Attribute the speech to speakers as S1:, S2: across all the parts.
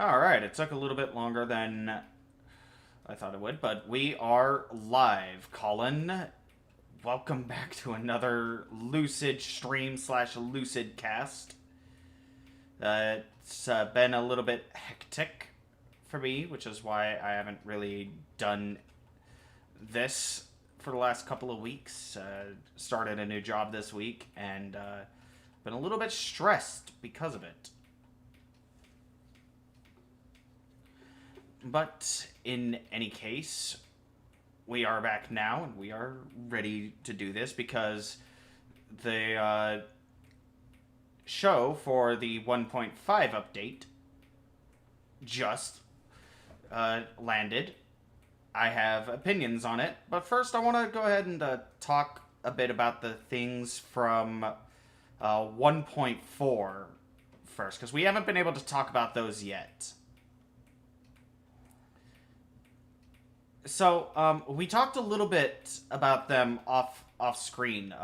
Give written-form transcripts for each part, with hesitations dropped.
S1: Alright, it took a little bit longer than I thought it would, but we are live, Colin. Welcome back to another Lucid stream slash Lucid cast. It's been a little bit hectic for me, which is why I haven't really done this for the last couple of weeks. Started a new job this week, and been a little bit stressed because of it. But in any case, we are back now, and we are ready to do this because the show for the 1.5 update just landed. I have opinions on it, but first I want to go ahead and talk a bit about the things from 1.4 first, because we haven't been able to talk about those yet. So, we talked a little bit about them off screen.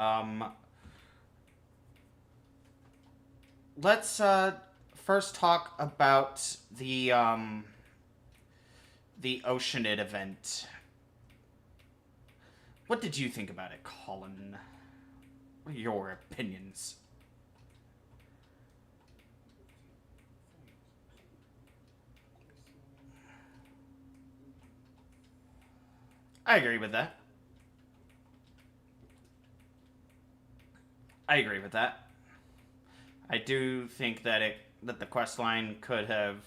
S1: Let's first talk about the Oceanid event. What did you think about it, Colin? What are your opinions? I agree with that. I agree with that. I do think that the quest line could have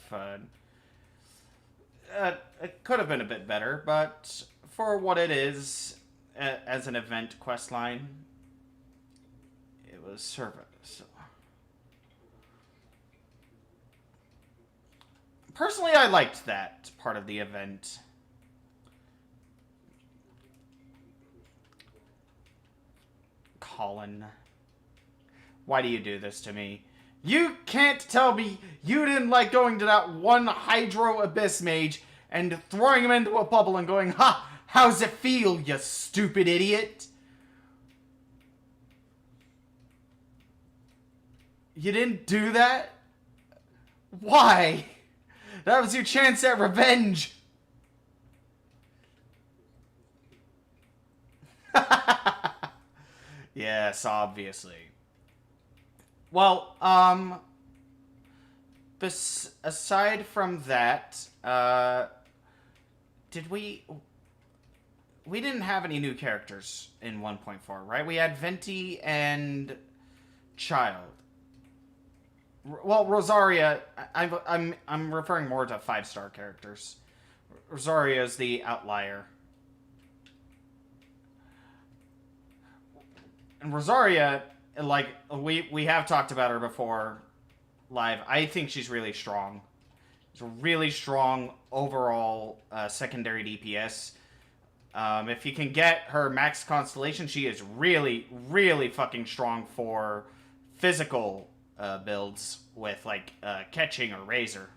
S1: it could have been a bit better, but for what it is as an event quest line, it was service. So. Personally, I liked that part of the event. Colin, why do you do this to me? You can't tell me you didn't like going to that one Hydro Abyss Mage and throwing him into a bubble and going, "Ha! How's it feel, you stupid idiot?" You didn't do that? Why? That was your chance at revenge. Yes, obviously. Well, aside from that, we didn't have any new characters in 1.4, right? We had Venti and Child. Well, Rosaria, I'm referring more to 5-star characters. Rosaria is the outlier. And Rosaria, like, we have talked about her before live. I think she's really strong. She's a really strong overall secondary DPS. If you can get her max constellation, she is really, really fucking strong for physical builds with, like, catching or razor.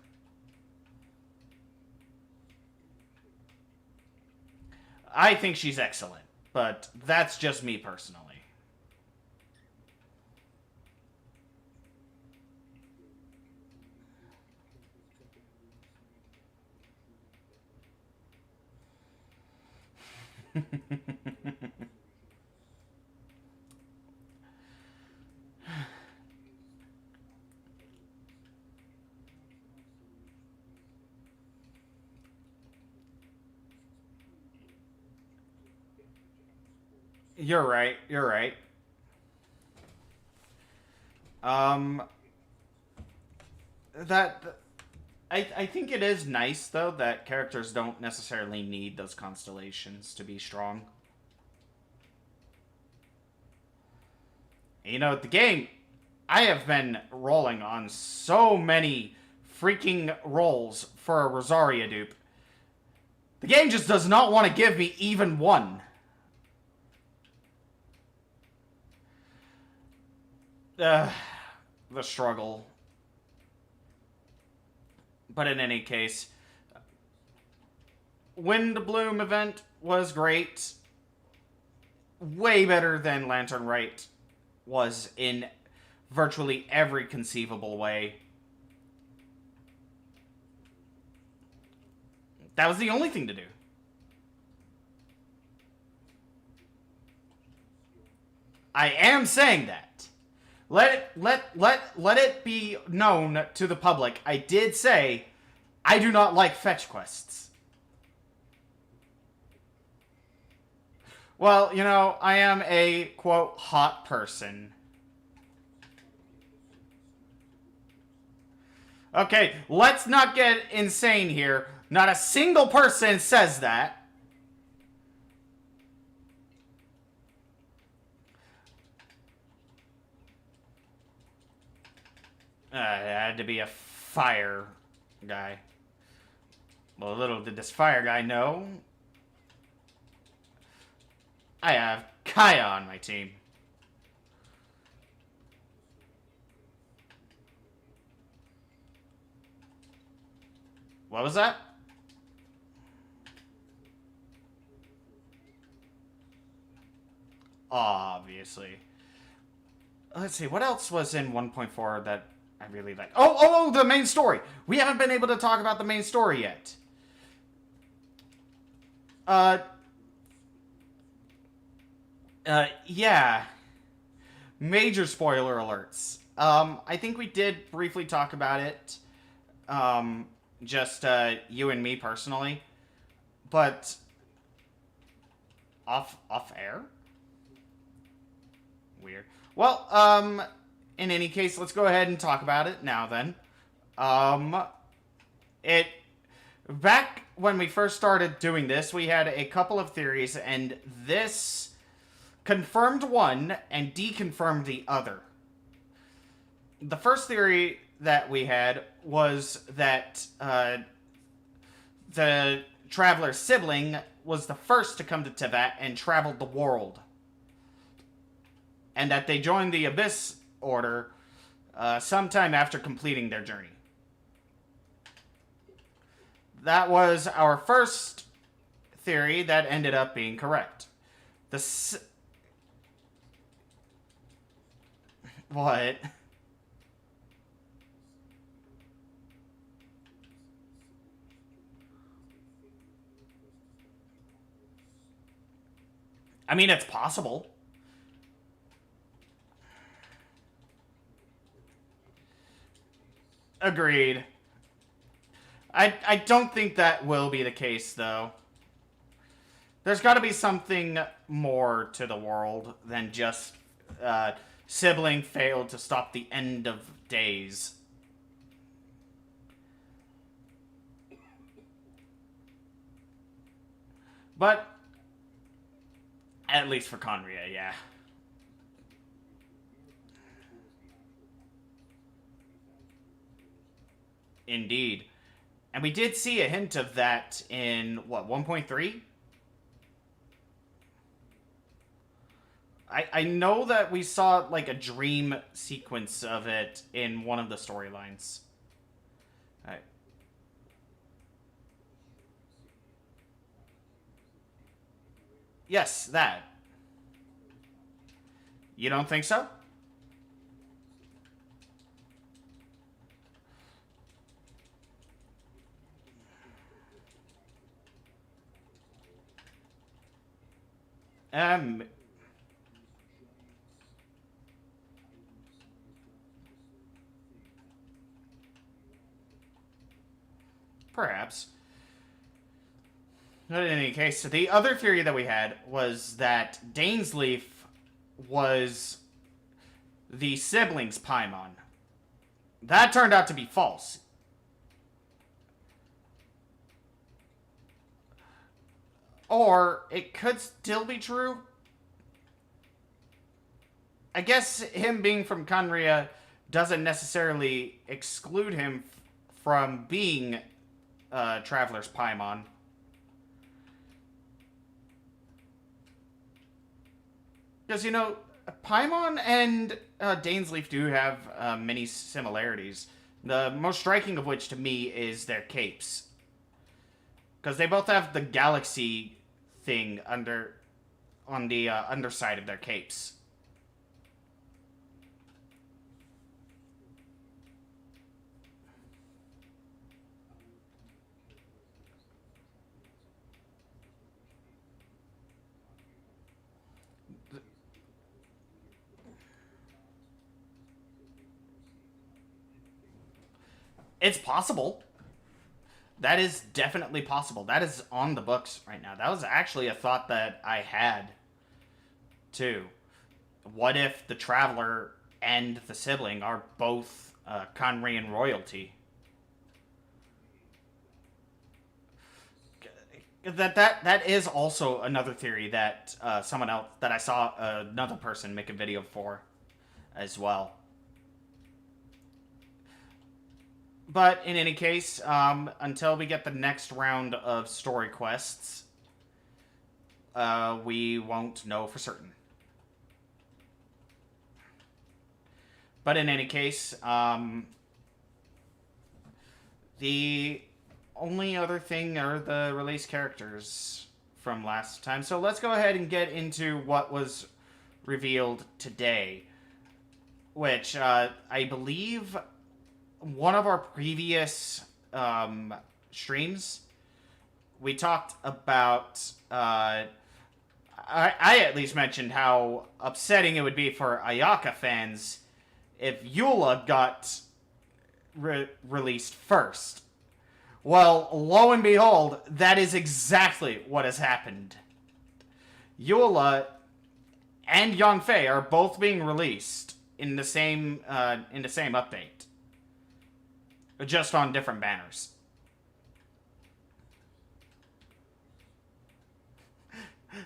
S1: I think she's excellent, but that's just me personally. You're right. You're right. That I think it is nice though that characters don't necessarily need those constellations to be strong. You know, the game, I have been rolling on so many freaking rolls for a Rosaria dupe. The game just does not want to give me even one. The struggle. But in any case, Wind Bloom event was great. Way better than Lantern Rite was in virtually every conceivable way. That was the only thing to do. I am saying that. Let it be known to the public. I did say I do not like fetch quests. Well, you know, I am a, quote, hot person. Okay, let's not get insane here. Not a single person says that. It had to be a fire guy. Well, little did this fire guy know, I have Kaya on my team. What was that? Obviously. Let's see, what else was in 1.4 that I really like? Oh, the main story! We haven't been able to talk about the main story yet. Yeah. Major spoiler alerts. I think we did briefly talk about it. Just, you and me personally. But... Off air? Weird. Well, in any case, let's go ahead and talk about it now then. Back when we first started doing this, we had a couple of theories, and this confirmed one and deconfirmed the other. The first theory that we had was that the traveler's sibling was the first to come to Tibet and traveled the world. And that they joined the Abyss Order sometime after completing their journey. That was our first theory that ended up being correct. What? I mean, it's possible. Agreed. I don't think that will be the case, though. There's got to be something more to the world than just sibling failed to stop the end of days. But, at least for Conria, yeah. Indeed. And we did see a hint of that in, what, 1.3? I know that we saw, like, a dream sequence of it in one of the storylines. Yes, that. You don't think so? Perhaps. But in any case, the other theory that we had was that Dainsleif was the siblings' Paimon. That turned out to be false. Or it could still be true. I guess him being from Conria doesn't necessarily exclude him from being Traveler's Paimon. Because, you know, Paimon and Dainsleif do have many similarities. The most striking of which, to me, is their capes. Because they both have the galaxy thing on the underside of their capes. It's possible. That is definitely possible. That is on the books right now. That was actually a thought that I had, too. What if the Traveler and the sibling are both Conrian royalty? That is also another theory that someone else that I saw another person make a video for as well. But in any case, until we get the next round of story quests, we won't know for certain. But in any case, the only other thing are the release characters from last time. So let's go ahead and get into what was revealed today, which I believe one of our previous streams, we talked about, I at least mentioned how upsetting it would be for Ayaka fans if Eula got released first. Well, lo and behold, that is exactly what has happened. Eula and Yanfei are both being released in the same update, just on different banners.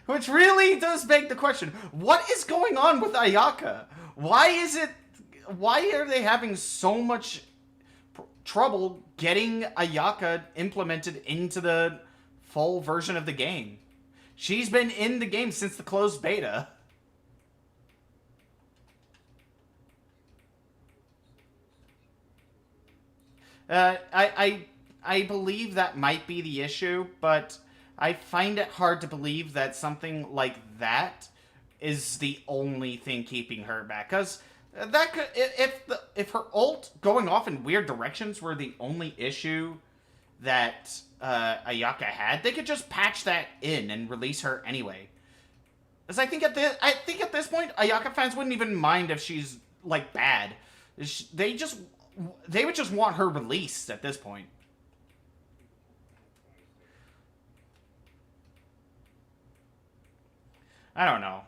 S1: Which really does beg the question: what is going on with Ayaka? Why are they having so much trouble getting Ayaka implemented into the full version of the game? She's been in the game since the closed beta. I believe that might be the issue, but I find it hard to believe that something like that is the only thing keeping her back. Because that could, if her ult going off in weird directions were the only issue that Ayaka had, they could just patch that in and release her anyway. Because I think at this point, Ayaka fans wouldn't even mind if she's like bad. They would just want her released at this point. I don't know.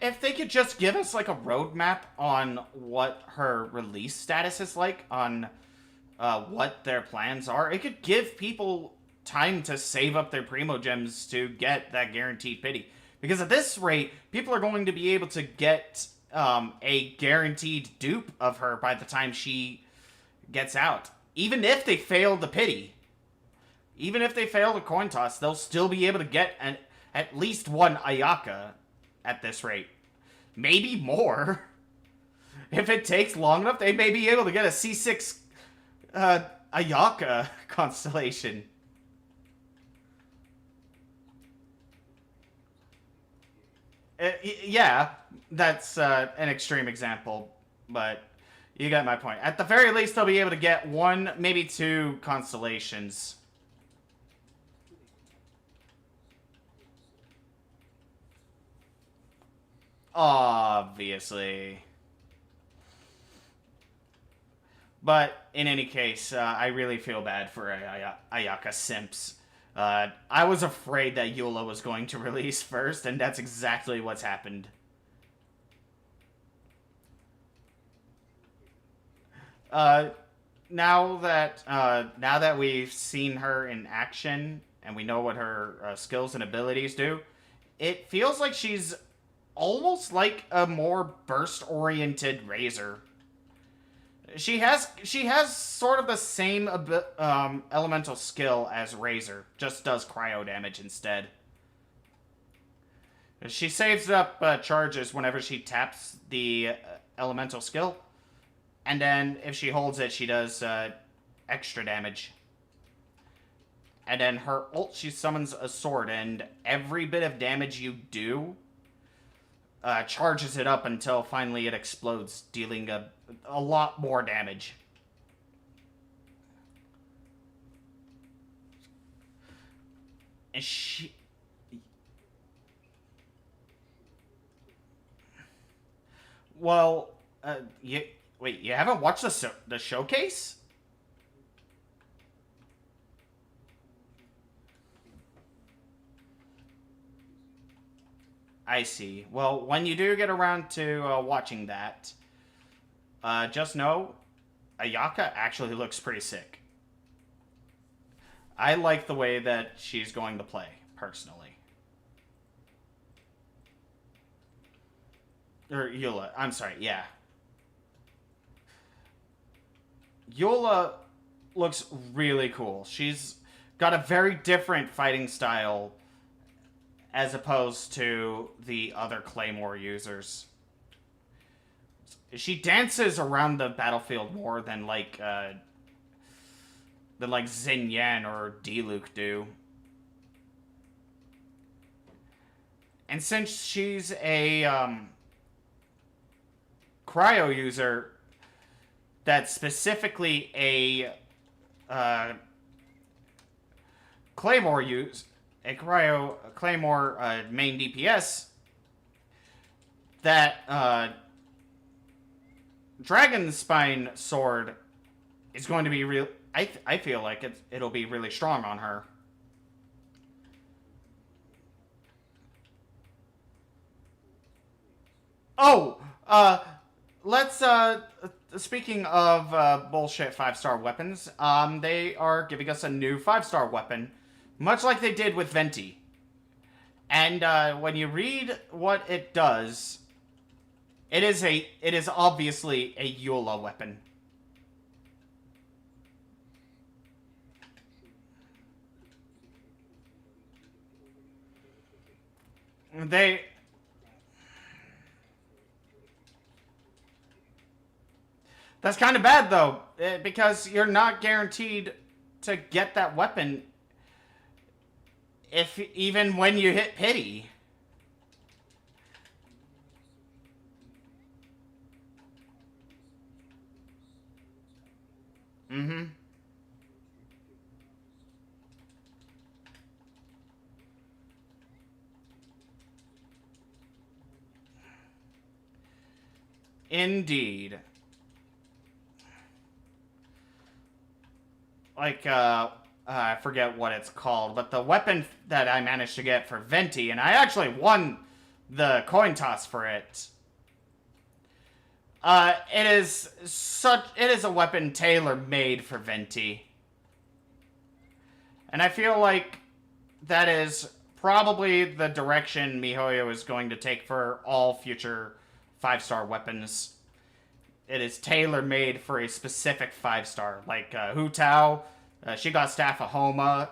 S1: If they could just give us like a roadmap on what her release status is like, on what their plans are, it could give people time to save up their primo gems to get that guaranteed pity. Because at this rate, people are going to be able to get a guaranteed dupe of her by the time she gets out. Even if they fail the pity. Even if they fail the coin toss, they'll still be able to get at least one Ayaka at this rate. Maybe more. If it takes long enough, they may be able to get a C6 Ayaka constellation. Yeah, that's an extreme example, but you got my point. At the very least, they'll be able to get one, maybe two constellations. Obviously. But in any case, I really feel bad for Ayaka Simps. I was afraid that Eula was going to release first, and that's exactly what's happened. Now that we've seen her in action and we know what her skills and abilities do, it feels like she's almost like a more burst-oriented Razor. She has sort of the same elemental skill as Razor, just does cryo damage instead. She saves up charges whenever she taps the elemental skill, and then if she holds it, she does extra damage. And then her ult, she summons a sword, and every bit of damage you do charges it up until finally it explodes, dealing a lot more damage. And Well, wait, you haven't watched the showcase? I see. Well, when you do get around to watching that, just know Ayaka actually looks pretty sick. I like the way that she's going to play, personally. Or Eula. I'm sorry, yeah. Eula looks really cool. She's got a very different fighting style as opposed to the other Claymore users. She dances around the battlefield more than like Xin Yan or Diluc do. And since she's a cryo user that's specifically a Claymore Claymore main DPS, that Dragon Spine sword is going to be real. I feel like it'll be really strong on her. Oh, let's speaking of bullshit 5-star weapons, they are giving us a new 5-star weapon, much like they did with Venti. And when you read what it does, it is obviously a Eula weapon. That's kind of bad though, because you're not guaranteed to get that weapon if even when you hit pity. Mm-hmm. Indeed. Like, I forget what it's called, but the weapon that I managed to get for Venti, and I actually won the coin toss for it. It is a weapon tailor-made for Venti. And I feel like that is probably the direction Mihoyo is going to take for all future 5-star weapons. It is tailor-made for a specific 5-star. Like, Hu Tao, she got Staff of Homa.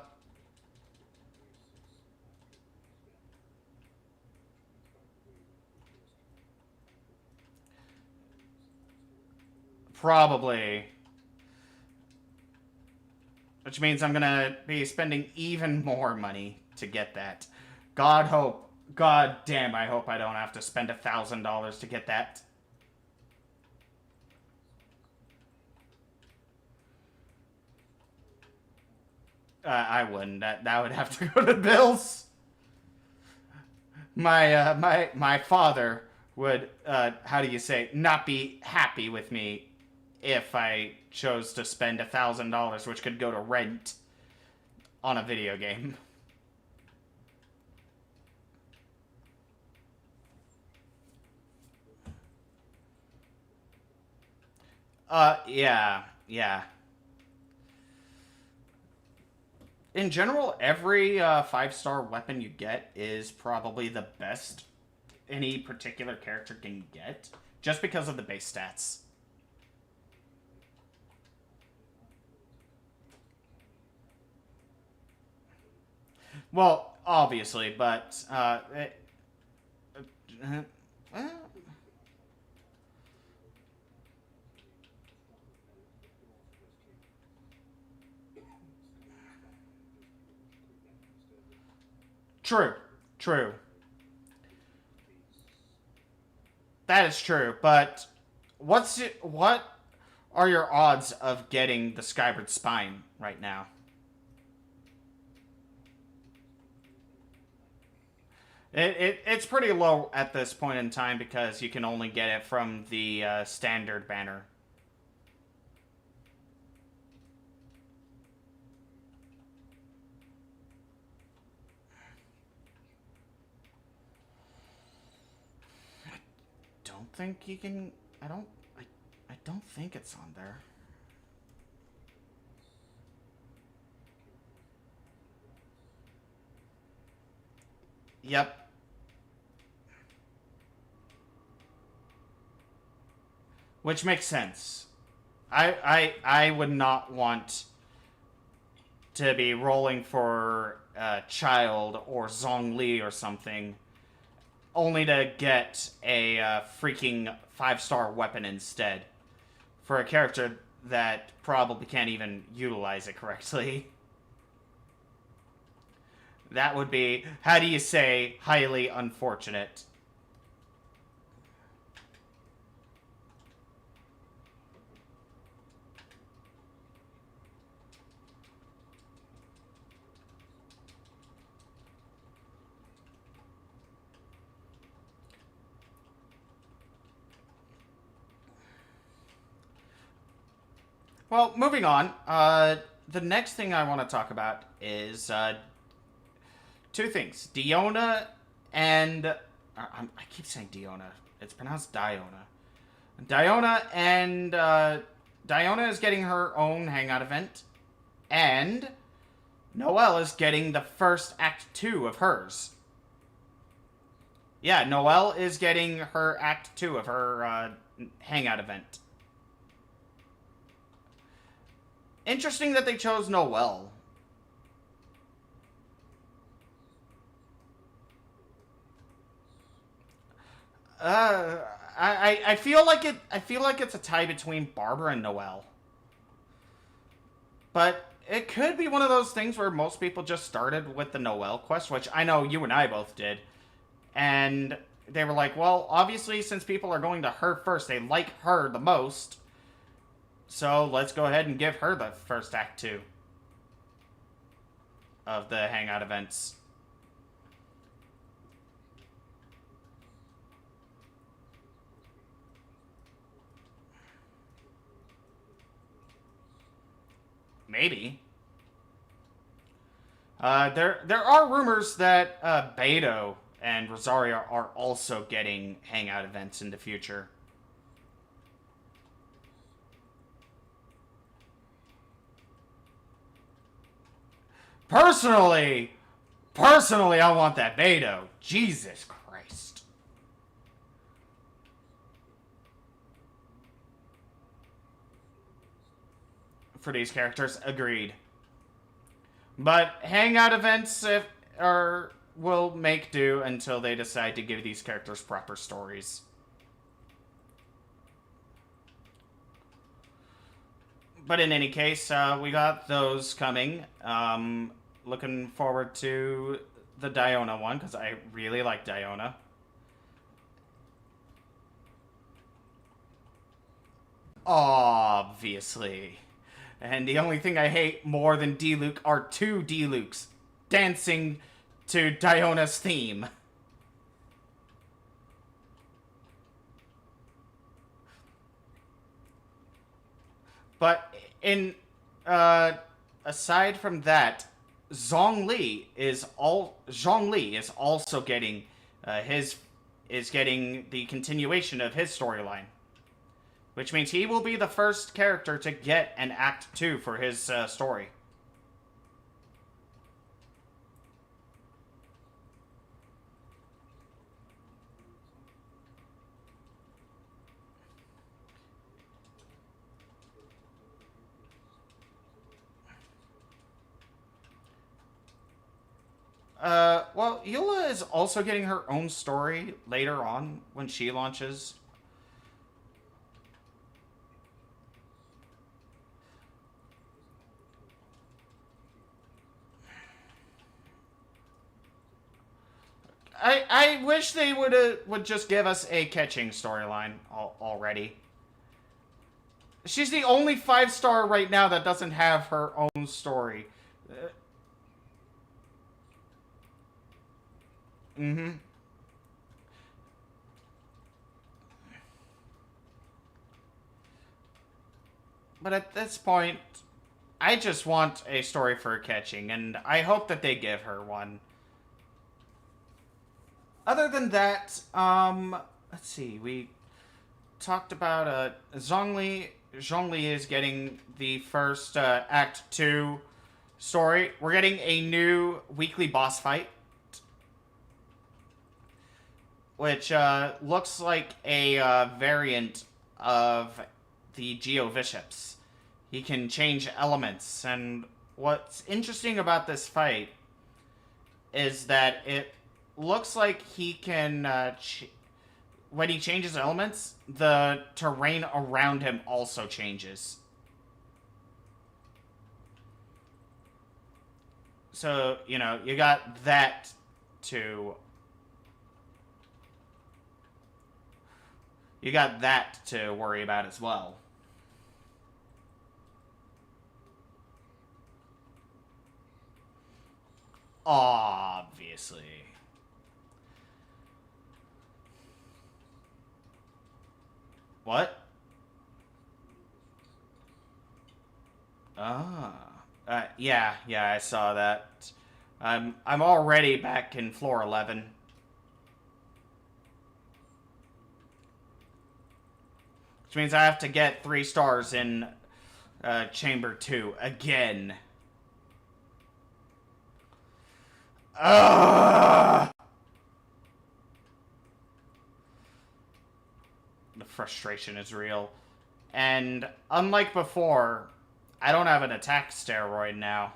S1: Probably. Which means I'm gonna be spending even more money to get that. God damn, I hope I don't have to spend $1,000 to get that. I wouldn't. That would have to go to bills. My father would, how do you say, not be happy with me if I chose to spend $1,000, which could go to rent on a video game. Yeah. In general, every 5-star weapon you get is probably the best any particular character can get, just because of the base stats. Well, obviously, but true. That is true, but what are your odds of getting the Skyward Spine right now? It's pretty low at this point in time because you can only get it from the standard banner. I don't think you can. I don't think it's on there. Yep. Which makes sense. I would not want to be rolling for Child or Zhongli or something, only to get a freaking 5-star weapon instead for a character that probably can't even utilize it correctly. That would be, how do you say, highly unfortunate. Well, moving on. The next thing I want to talk about is two things. Diona and... I keep saying Diona. It's pronounced Diona. Diona and... Diona is getting her own hangout event. And Noelle is getting the first Act 2 of hers. Yeah, Noelle is getting her Act 2 of her hangout event. Interesting that they chose Noelle. I feel like it. I feel like it's a tie between Barbara and Noelle. But it could be one of those things where most people just started with the Noelle quest, which I know you and I both did, and they were like, well, obviously since people are going to her first, they like her the most. So let's go ahead and give her the first Act 2 of the Hangout events. Maybe. There are rumors that Beto and Rosaria are also getting Hangout events in the future. Personally, I want that Beto. Jesus Christ. For these characters, agreed. But hangout events will make do until they decide to give these characters proper stories. But in any case, we got those coming. Looking forward to the Diona one, because I really like Diona. Obviously. And the only thing I hate more than D-Luke are two D-Lukes dancing to Diona's theme. But in aside from that, Zhongli is also getting getting the continuation of his storyline, which means he will be the first character to get an Act 2 for his story. Well, Eula is also getting her own story later on when she launches. I wish they would just give us a catching storyline already. She's the only 5-star right now that doesn't have her own story. Mm-hmm. But at this point, I just want a story for catching, and I hope that they give her one. Other than that, let's see, we talked about, Zhongli. Zhongli is getting the first, Act 2 story. We're getting a new weekly boss fight, which, looks like a, variant of the Geo Bishops. He can change elements, and what's interesting about this fight is that it looks like he can, when he changes elements, the terrain around him also changes. So, you know, you got that to... You got that to worry about as well. Obviously. What? Ah. Yeah, I saw that. I'm already back in floor 11. Which means I have to get 3 stars in, Chamber 2 again. Ugh! The frustration is real. And unlike before, I don't have an attack steroid now.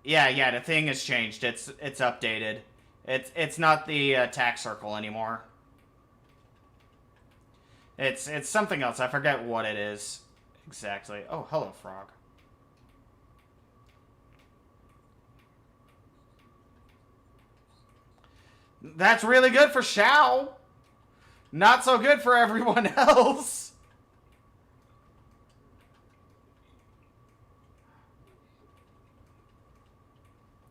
S1: Yeah, the thing has changed. It's updated. It's not the attack circle anymore. It's something else. I forget what it is exactly. Oh, hello, frog. That's really good for Xiao. Not so good for everyone else.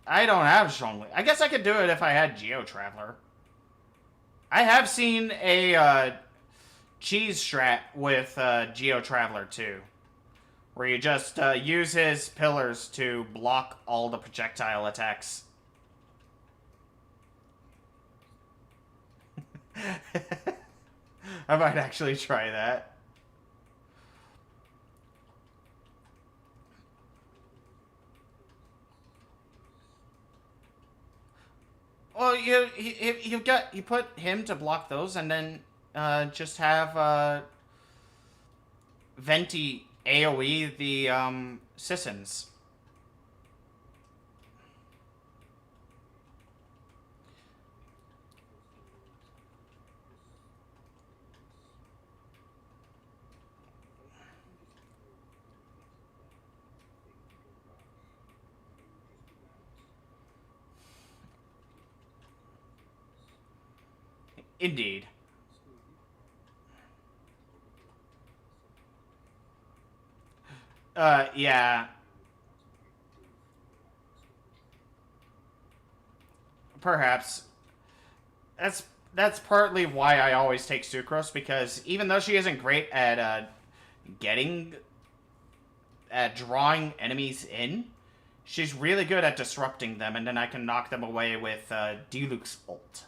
S1: I don't have Zhongli. I guess I could do it if I had Geo Traveler. I have seen a, cheese strat with, Geo Traveler too. Where you just, use his pillars to block all the projectile attacks. I might actually try that. Well, you put him to block those, and then just have Venti AOE the Sissons. Indeed. Yeah. Perhaps. That's partly why I always take Sucrose, because even though she isn't great at getting at drawing enemies in, she's really good at disrupting them, and then I can knock them away with Deluxe ult.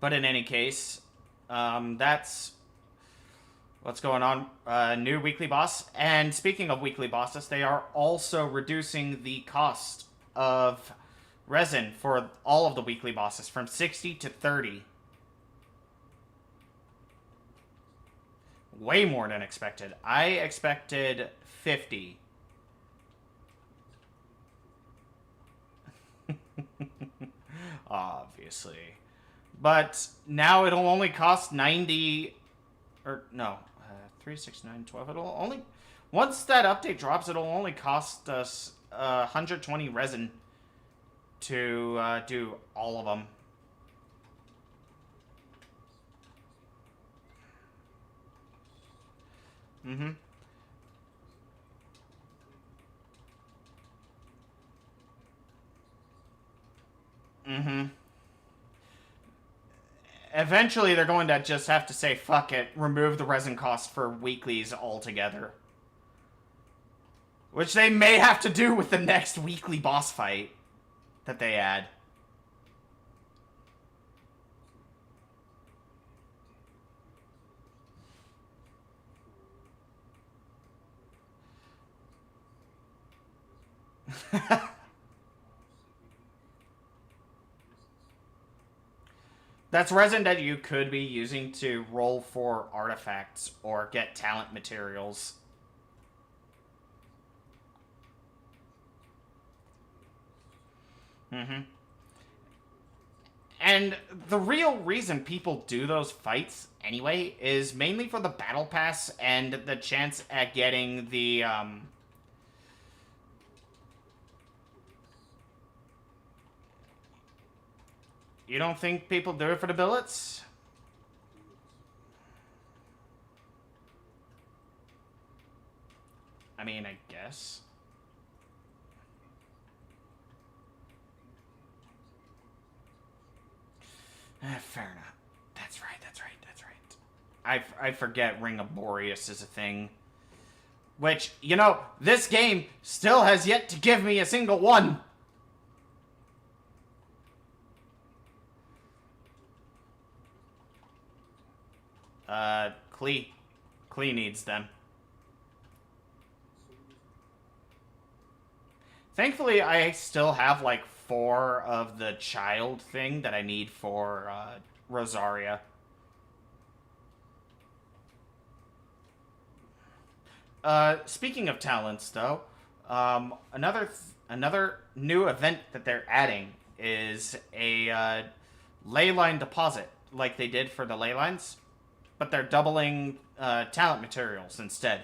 S1: But in any case, that's what's going on. New weekly boss. And speaking of weekly bosses, they are also reducing the cost of resin for all of the weekly bosses from 60 to 30. Way more than expected. I expected 50. Obviously. But now it'll only cost 90... Or, no. 3, 6, 9, 12. It'll only... Once that update drops, it'll only cost us 120 resin to do all of them. Mm-hmm. Mm-hmm. Eventually, they're going to just have to say, fuck it, remove the resin cost for weeklies altogether. Which they may have to do with the next weekly boss fight that they add. That's resin that you could be using to roll for artifacts or get talent materials. Mm-hmm. And the real reason people do those fights anyway is mainly for the battle pass and the chance at getting the You don't think people do it for the billets? I mean, I guess. Fair enough. That's right, that's right, that's right. I forget Ring of Boreas is a thing. Which, you know, this game still has yet to give me a single one. Klee. Klee needs them. Thankfully, I still have like 4 of the child thing that I need for Rosaria. Speaking of talents, though, another new event that they're adding is a ley line deposit, like they did for the ley lines, but they're doubling talent materials instead.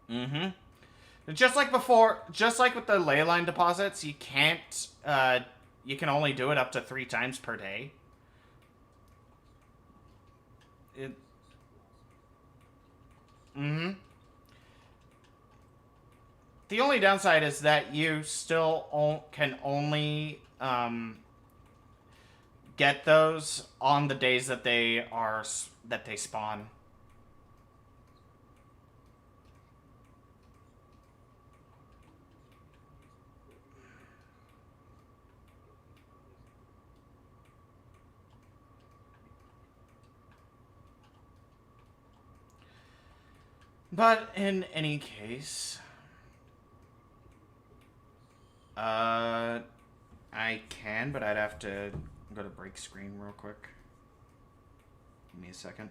S1: Mm-hmm. Just like before, just like with the ley line deposits, you can't. You can only do it up to 3 times per day. It. Mm-hmm. The only downside is that you still can only get those on the days that they spawn. But in any case, I can, but I'd have to go to break screen real quick. Give me a second.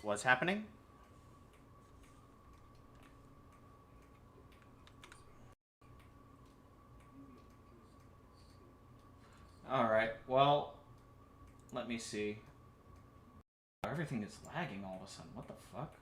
S1: What's happening? Alright, well, let me see. Everything is lagging all of a sudden. What the fuck?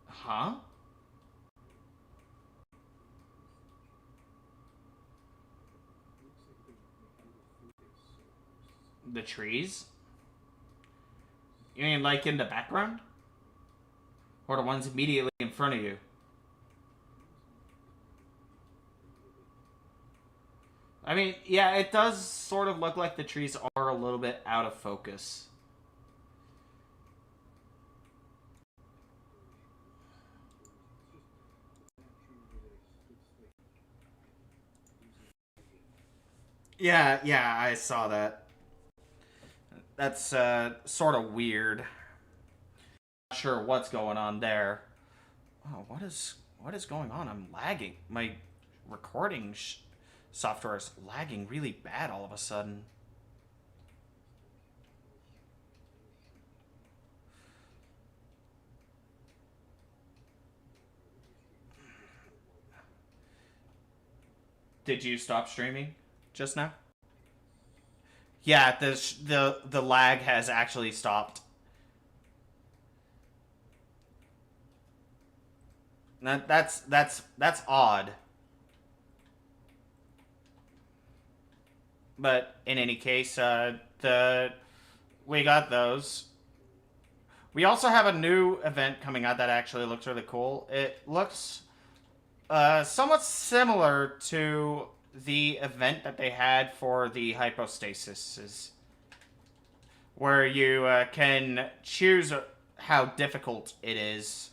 S1: Huh? The trees? You mean like in the background? Or the ones immediately in front of you? I mean, yeah, it does sort of look like the trees are a little bit out of focus. Yeah, I saw that. That's sort of weird. Not sure what's going on there. Oh, what is going on? I'm lagging. My recording software is lagging really bad all of a sudden. Did you stop streaming just now? Yeah, the lag has actually stopped. That's odd. But in any case, the we got those. We also have a new event coming out that actually looks really cool. It looks somewhat similar to the event that they had for the hypostasis, where you can choose how difficult it is.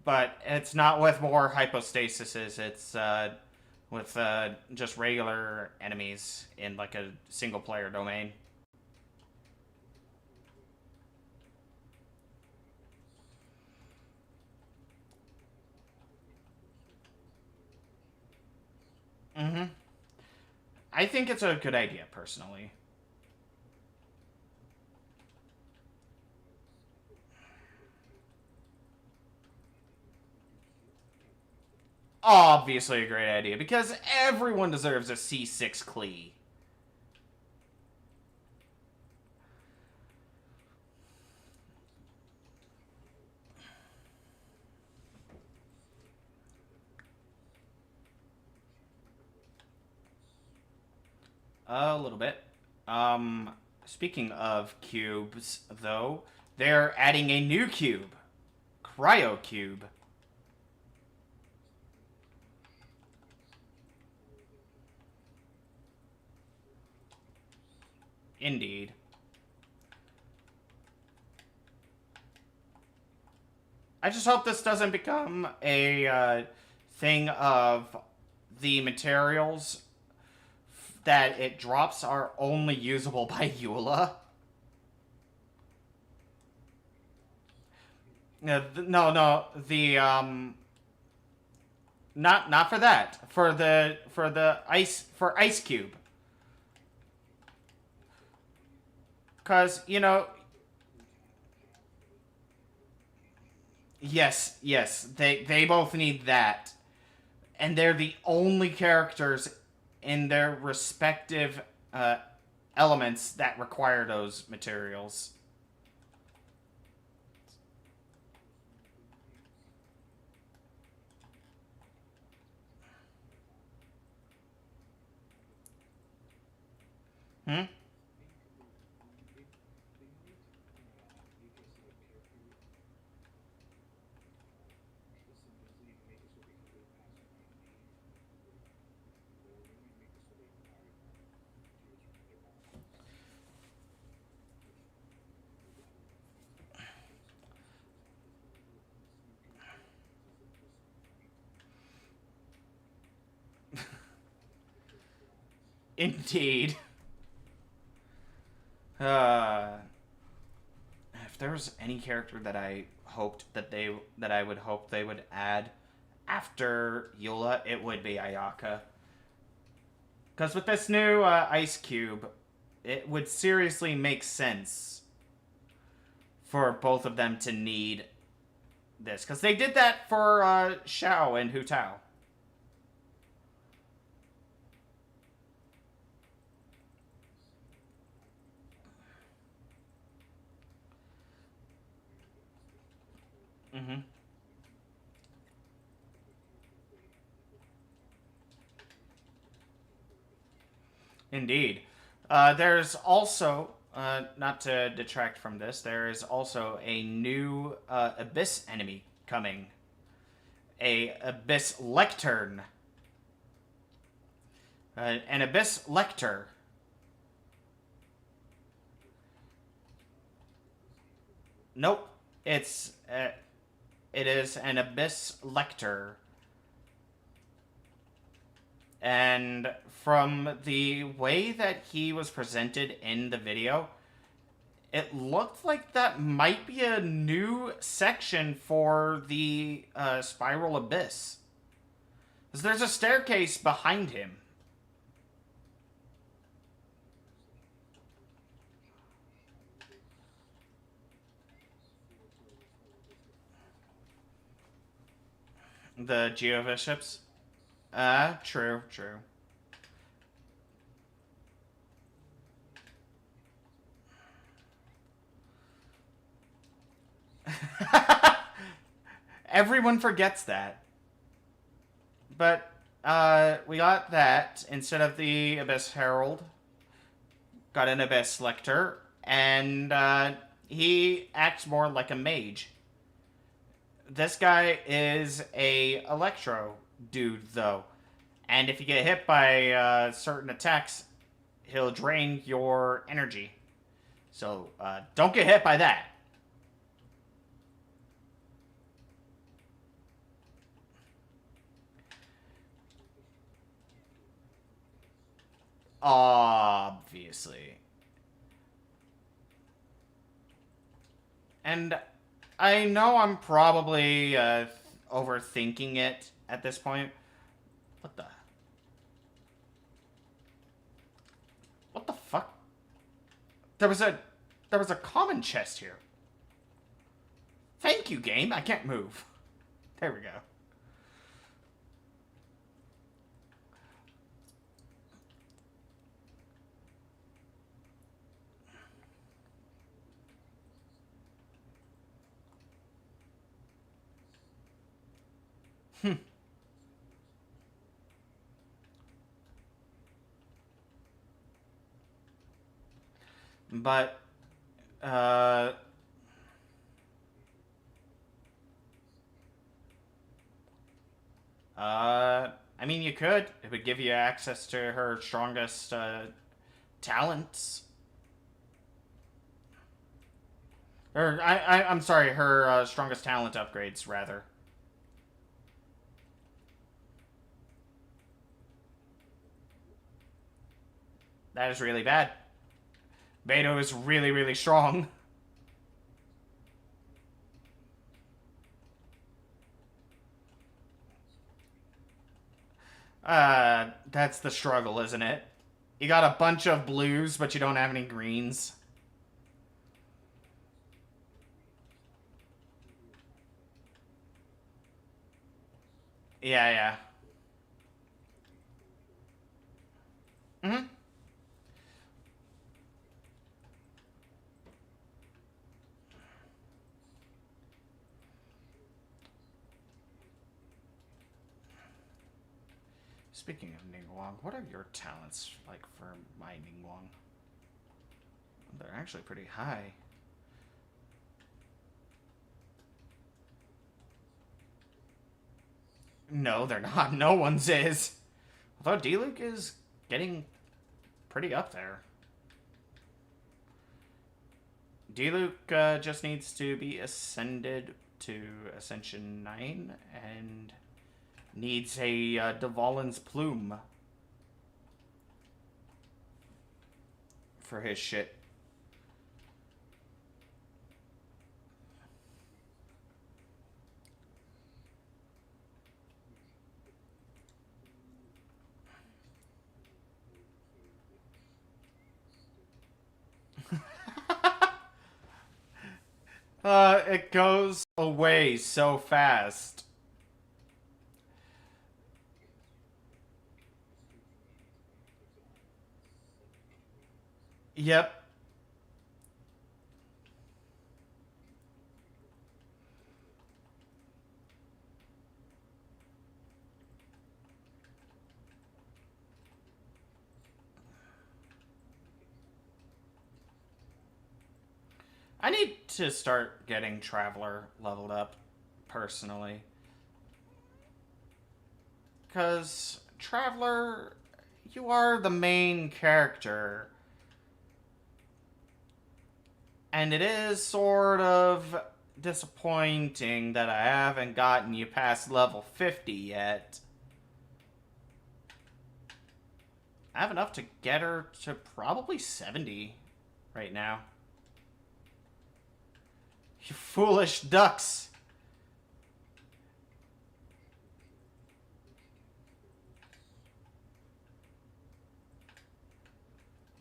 S1: But it's not with more hypostasises, it's with just regular enemies in like a single player domain. Mm-hmm. I think it's a good idea, personally. Obviously a great idea, because everyone deserves a C6 Klee. A little bit. Speaking of cubes, though, they're adding a new cube. Cryo Cube. Indeed. I just hope this doesn't become a thing of the materials that it drops are only usable by Eula. No, the not for that. For the Ice Cube. Cause yes, they both need that, and they're the only characters in their respective elements that require those materials. Hmm? Indeed. Uh, if there was any character that I hoped that I would hope they would add after Eula, it would be Ayaka. Because with this new Ice Cube, it would seriously make sense for both of them to need this. Because they did that for Xiao and Hu Tao. Mm-hmm. Indeed. There's also, not to detract from this, there is also a new Abyss enemy coming. A Abyss Lectern. An Abyss Lector. Nope. It is an Abyss Lector. And from the way that he was presented in the video, it looked like that might be a new section for the Spiral Abyss. Because there's a staircase behind him. The Geobishops? True. Everyone forgets that. But we got that instead of the Abyss Herald. Got an Abyss Lector, and he acts more like a mage. This guy is a Electro dude, though. And if you get hit by certain attacks, he'll drain your energy. So don't get hit by that. Obviously. And I know I'm probably overthinking it at this point. What the? What the fuck? There was a common chest here. Thank you, game. I can't move. There we go. But, I mean, you could. It would give you access to her strongest, talents. Or, I'm sorry, her, strongest talent upgrades, rather. That is really bad. Beto is really, really strong. That's the struggle, isn't it? You got a bunch of blues, but you don't have any greens. Yeah, yeah. Mm-hmm. Speaking of Ningguang, what are your talents like for my Ningguang? They're actually pretty high. No, they're not. No one's is. Although D-Luke is getting pretty up there. D-Luke just needs to be ascended to Ascension 9 and needs a Dvalin's Plume for his shit. It goes away so fast. Yep. I need to start getting Traveler leveled up, personally. Because, Traveler, you are the main character. And it is sort of disappointing that I haven't gotten you past level 50 yet. I have enough to get her to probably 70 right now. You foolish ducks.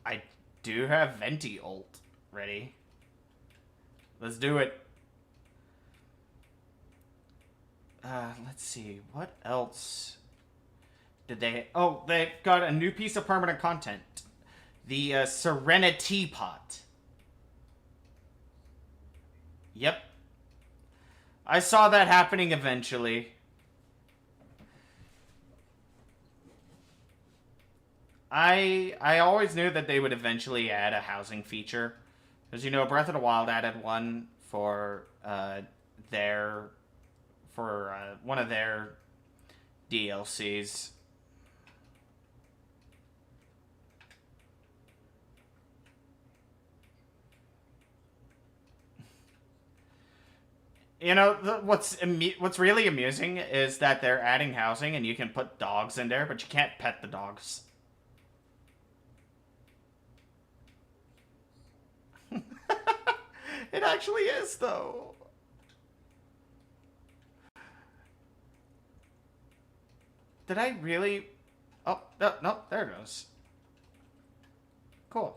S1: I do have Venti ult ready. Let's do it. Let's see. What else did they... Oh, they got a new piece of permanent content. The Serenity Pot. Yep. I saw that happening eventually. I always knew that they would eventually add a housing feature. Because, you know, Breath of the Wild added one for their... for one of their DLCs. You know, what's really amusing is that they're adding housing and you can put dogs in there, but you can't pet the dogs. It actually is, though. Did I really... Oh, no, no, there it goes. Cool.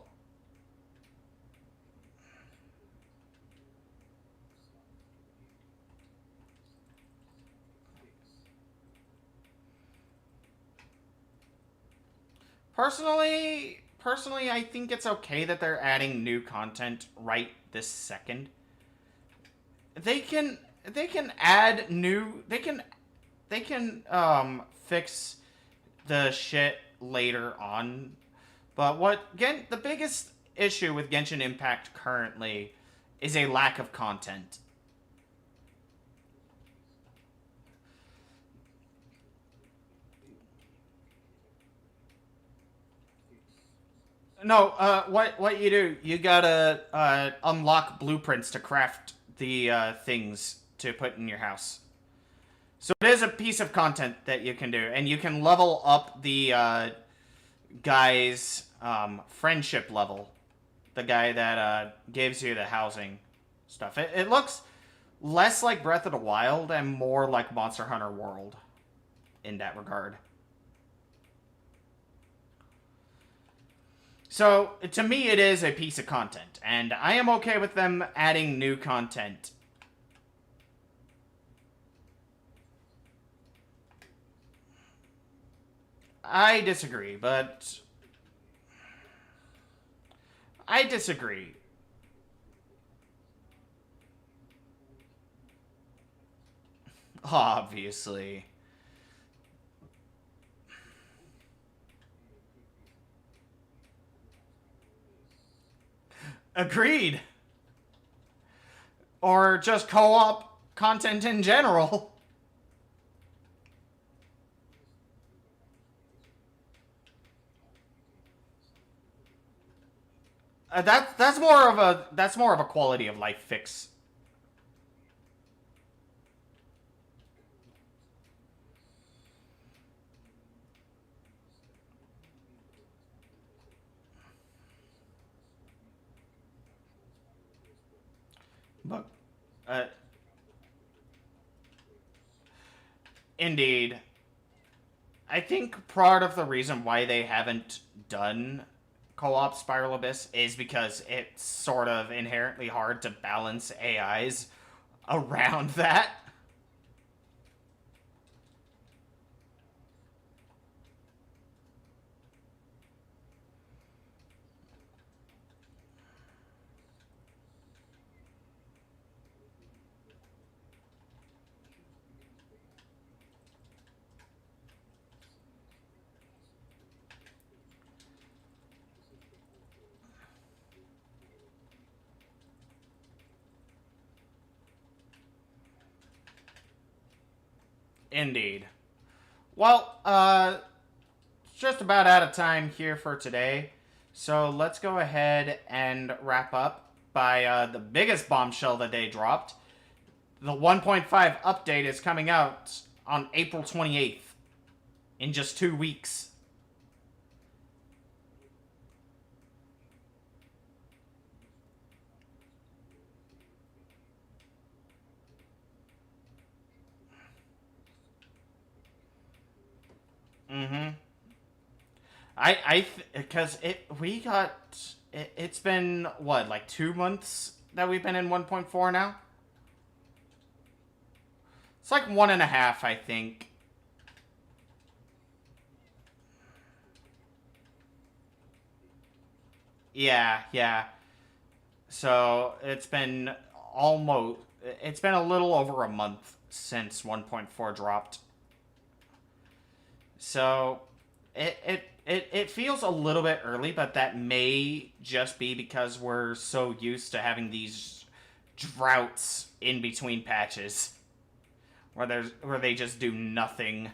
S1: Personally, I think it's okay that they're adding new content right this second. They can add new they can fix the shit later on. But the biggest issue with Genshin Impact currently is a lack of content. No, what you do, you gotta unlock blueprints to craft the things to put in your house. So it is a piece of content that you can do, and you can level up the guy's friendship level. The guy that gives you the housing stuff. It looks less like Breath of the Wild and more like Monster Hunter World in that regard. So, to me, it is a piece of content, and I am okay with them adding new content. I disagree, but... I disagree. Obviously. Agreed. Or just co-op content in general. That's more of a quality of life fix. But indeed, I think part of the reason why they haven't done co-op Spiral Abyss is because it's sort of inherently hard to balance AIs around that. Indeed. Well, just about out of time here for today. So let's go ahead and wrap up by the biggest bombshell that they dropped. The 1.5 update is coming out on April 28th, in just 2 weeks. Mm-hmm. Because it's been, what, like 2 months that we've been in 1.4 now? It's like 1.5, I think. Yeah, yeah. So it's been almost it's been a little over a month since 1.4 dropped. So, it feels a little bit early, but that may just be because we're so used to having these droughts in between patches where they just do nothing.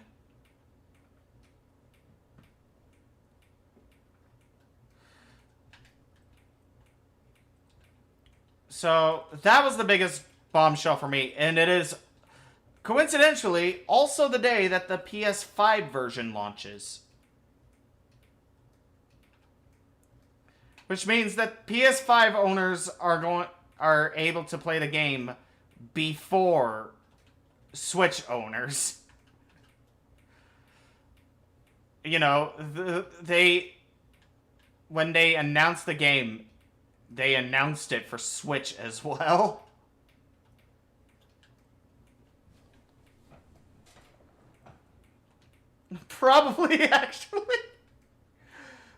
S1: So that was the biggest bombshell for me, and it is coincidentally also the day that the PS5 version launches. Which means that PS5 owners are able to play the game before Switch owners. You know, when they announced the game, they announced it for Switch as well. Probably, actually.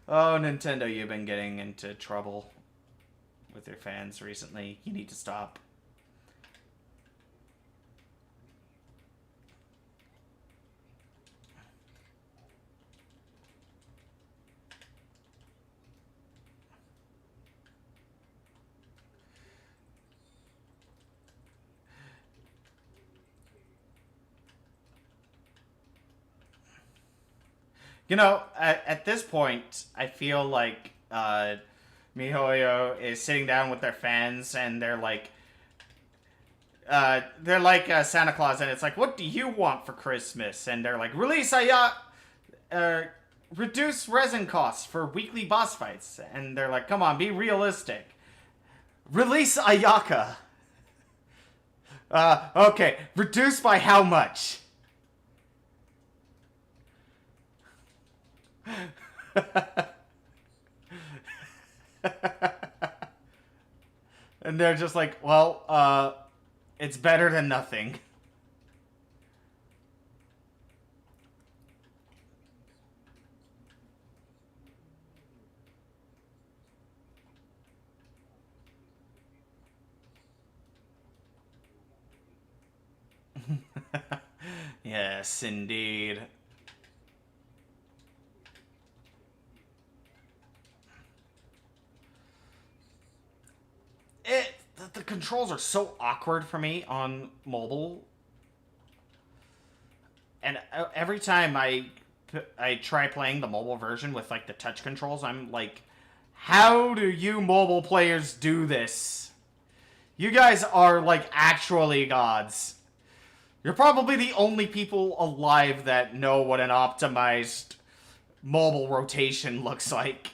S1: Oh, Nintendo, you've been getting into trouble with your fans recently. You need to stop. You know, at this point, I feel like Mihoyo is sitting down with their fans, and they're like Santa Claus, and it's like, what do you want for Christmas? And they're like, release reduce resin costs for weekly boss fights. And they're like, come on, be realistic. Release Ayaka. Okay, reduce by how much? And they're just like, well, it's better than nothing. Yes, indeed. The controls are so awkward for me on mobile, and every time I try playing the mobile version with like the touch controls, I'm like, how do you mobile players do this? You guys are like actually gods. You're probably the only people alive that know what an optimized mobile rotation looks like.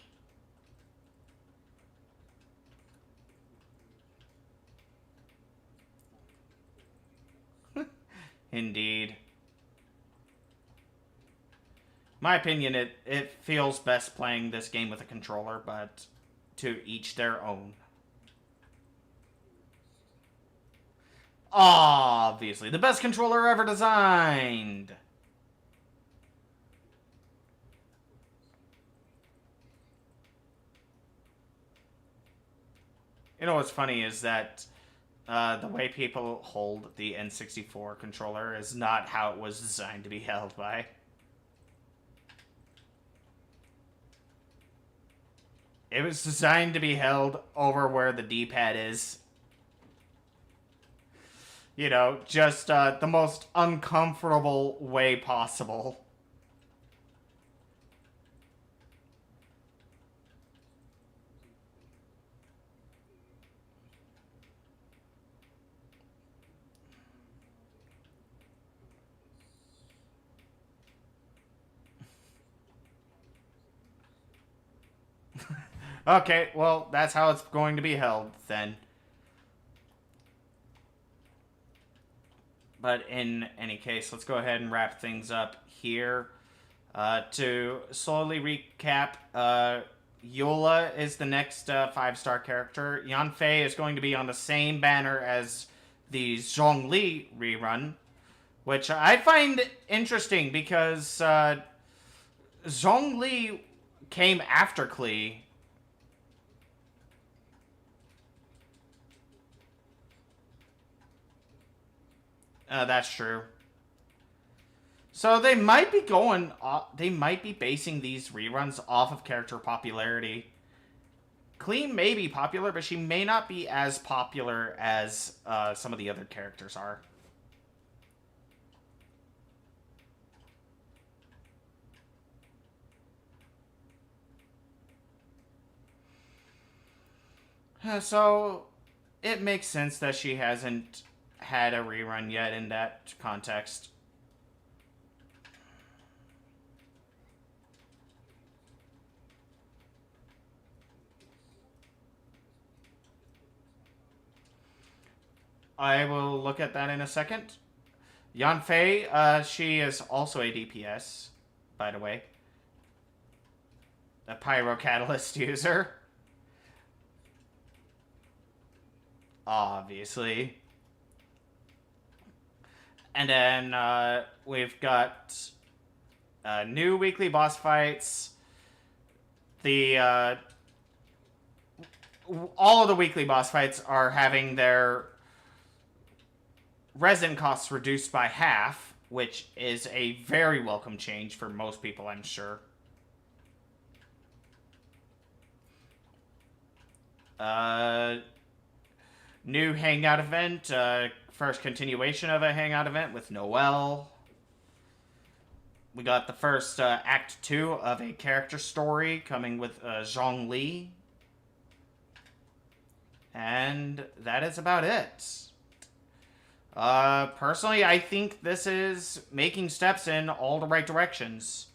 S1: Indeed. My opinion, it feels best playing this game with a controller, but to each their own. Obviously, the best controller ever designed. You know what's funny is that the way people hold the N64 controller is not how it was designed to be held by. It was designed to be held over where the D-pad is. You know, just the most uncomfortable way possible. Okay, well, that's how it's going to be held, then. But in any case, let's go ahead and wrap things up here. To slowly recap, Eula is the next 5-star character. Yanfei is going to be on the same banner as the Zhongli rerun, which I find interesting because Zhongli came after Klee. That's true. So they might be going. They might be basing these reruns off of character popularity. Clean may be popular, but she may not be as popular as some of the other characters are. So it makes sense that she hasn't had a rerun yet in that context. I will look at that in a second. Yanfei, she is also a DPS, by the way. A Pyro Catalyst user. Obviously. And then we've got new weekly boss fights. The all of the weekly boss fights are having their resin costs reduced by half, which is a very welcome change for most people, I'm sure. New hangout event, first continuation of a hangout event with Noelle. We got the first Act 2 of a character story coming with Zhongli. And that is about it. Personally, I think this is making steps in all the right directions.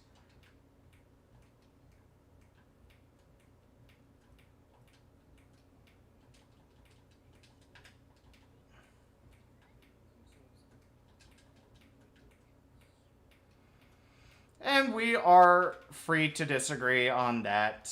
S1: And we are free to disagree on that.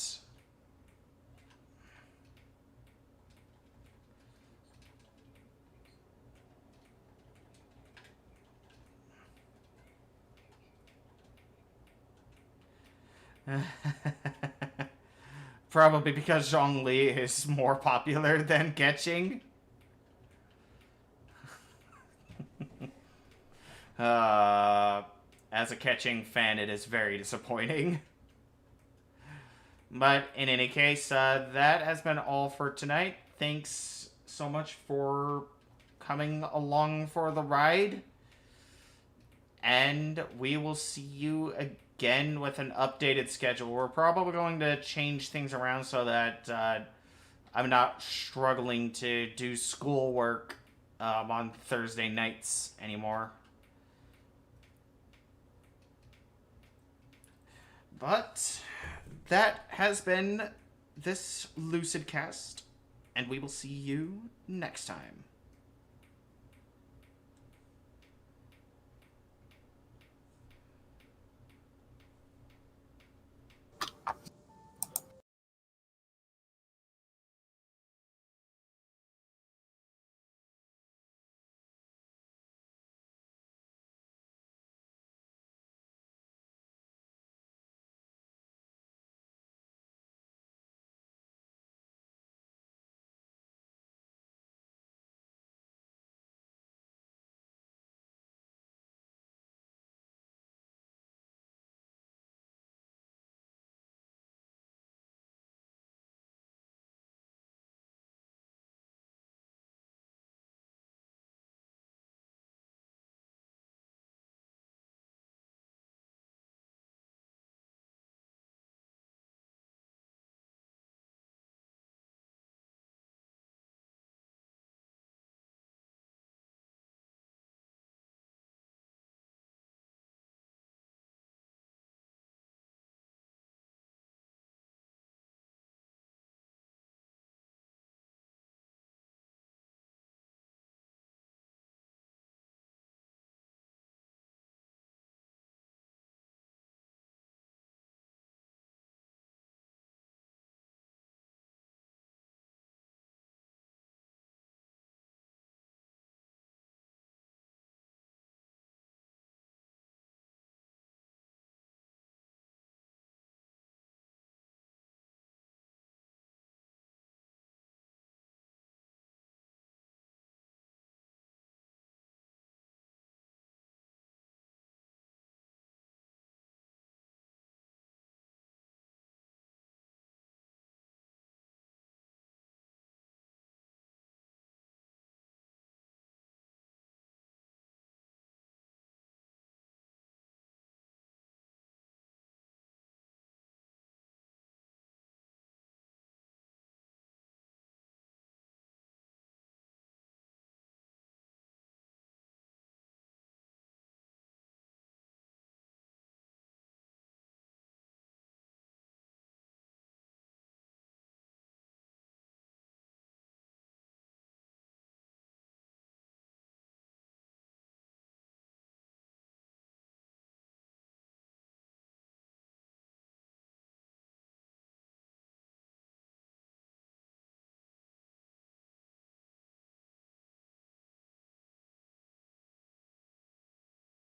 S1: Probably because Zhongli is more popular than Getching. As a Ketching fan, it is very disappointing. But in any case, that has been all for tonight. Thanks so much for coming along for the ride. And we will see you again with an updated schedule. We're probably going to change things around so that I'm not struggling to do schoolwork on Thursday nights anymore. But that has been this LucidCast, and we will see you next time.